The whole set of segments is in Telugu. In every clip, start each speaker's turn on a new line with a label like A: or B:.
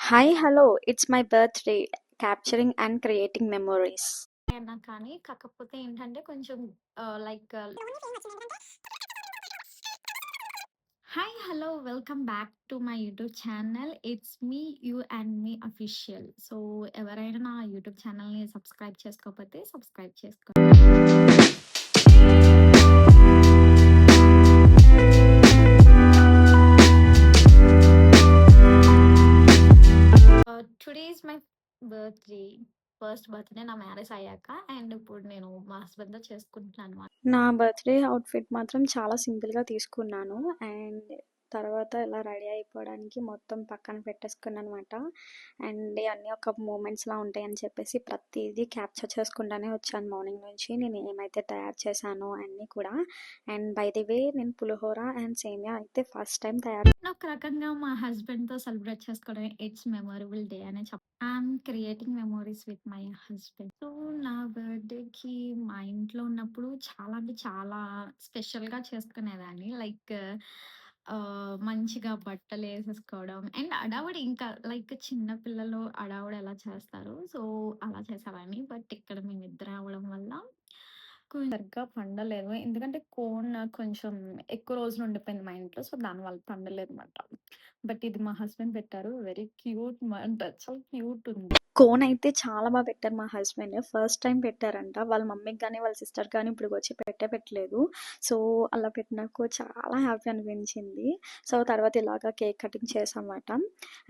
A: Hi, hello. It's my birthday. Capturing and creating memories.
B: అన్నా కానీ కాకపోతే ఏంటంటే కొంచెం like hi hello welcome back to my YouTube channel it's me you and me official. So ఎవరైనా నా యూట్యూబ్ ఛానల్ని సబ్స్క్రైబ్ చేసుకోకపోతే సబ్స్క్రైబ్ చేసుకోండి. Today is my birthday, first birthday నా మ్యారేజ్ అయ్యాక. అండ్ ఇప్పుడు నేను మా హస్బెండ్తో చేసుకుంటున్నాను.
A: నా బర్త్‌డే అవుట్‌ఫిట్ మాత్రం చాలా సింపుల్‌గా తీసుకున్నాను. అండ్ తర్వాత ఇలా రెడీ అయిపోవడానికి మొత్తం పక్కన పెట్టేసుకున్నాననమాట. అండ్ ఇయన్నీ ఒక మూమెంట్స్‌లా ఉంటాయని చెప్పేసి ప్రతీదీ క్యాప్చర్ చేసుకుంటానే వచ్చాను మార్నింగ్ నుంచి. నేను ఏమైతే తయారు చేశానో అన్నీ కూడా. అండ్ బై ది వే నేను పులిహోర అండ్ సేమియా అయితే ఫస్ట్ టైమ్
B: ఒక రకంగా మా హస్బెండ్‌తో సెలబ్రేట్ చేసుకోవడం ఇట్స్ మెమరబుల్ డే అనే I'm creating memories with my husband. So నా బర్త్‌డేకి మా ఇంట్లో ఉన్నప్పుడు చాలా అంటే చాలా స్పెషల్‌గా చేసుకునేదాన్ని. లైక్ మంచిగా బట్టలేసేసుకోవడం అండ్ హడావుడి ఇంకా లైక్ చిన్న పిల్లలు హడావుడి ఎలా చేస్తారు. సో అలా చేసేవాడిని. బట్ ఇక్కడ మేమిద్దరం అవ్వడం వల్ల సరిగ్గా పండలేదు. ఎందుకంటే కోన్ కొంచెం ఎక్కువ రోజులు ఉండిపోయింది మా ఇంట్లో. సో దానివల్ల పండలేదన్నమాట. బట్ ఇది మా హస్బెండ్ పెట్టారు. వెరీ క్యూట్ మాట. చాలా క్యూట్ ఉంది.
A: కోన్ అయితే చాలా పెట్టారు మా హస్బెండ్. ఫస్ట్ టైమ్ పెట్టారంట. వాళ్ళ మమ్మీకి గాని, వాళ్ళ సిస్టర్‌కి గాని ఇప్పటికొచ్చి పెట్టలేదు. సో, అలా పెట్టినాక చాలా హ్యాపీ అనిపించింది. సో, తర్వాత ఇలాగ కేక్ కటింగ్ చేశామన్నమాట.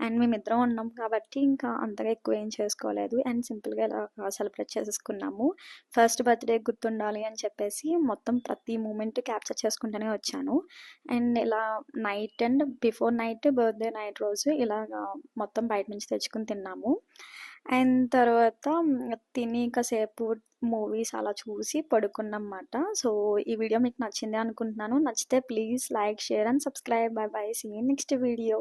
A: అండ్ మేమిద్దరం ఉన్నాం కాబట్టి ఇంకా అంతగా ఎక్కువ ఏం చేసుకోలేదు. అండ్ సింపుల్‌గా ఇలా సెలబ్రేట్ చేసేసుకున్నాము. ఫస్ట్ బర్త్‌డే గుర్తుండాలి అని చెప్పేసి మొత్తం ప్రతి మూమెంట్ క్యాప్చర్ చేసుకుంటూనే వచ్చాను. అండ్ ఇలా night and before night birthday night రోజు ఇలాగా మొత్తం బయట నుంచి తెచ్చుకొని తిన్నాము. అండ్ తర్వాత తిని కాసేపు మూవీస్ అలా చూసి పడుకున్నామన్నమాట. సో, ఈ వీడియో మీకు నచ్చింది అనుకుంటున్నాను. నచ్చితే please like, share and subscribe. Bye bye. See you next video.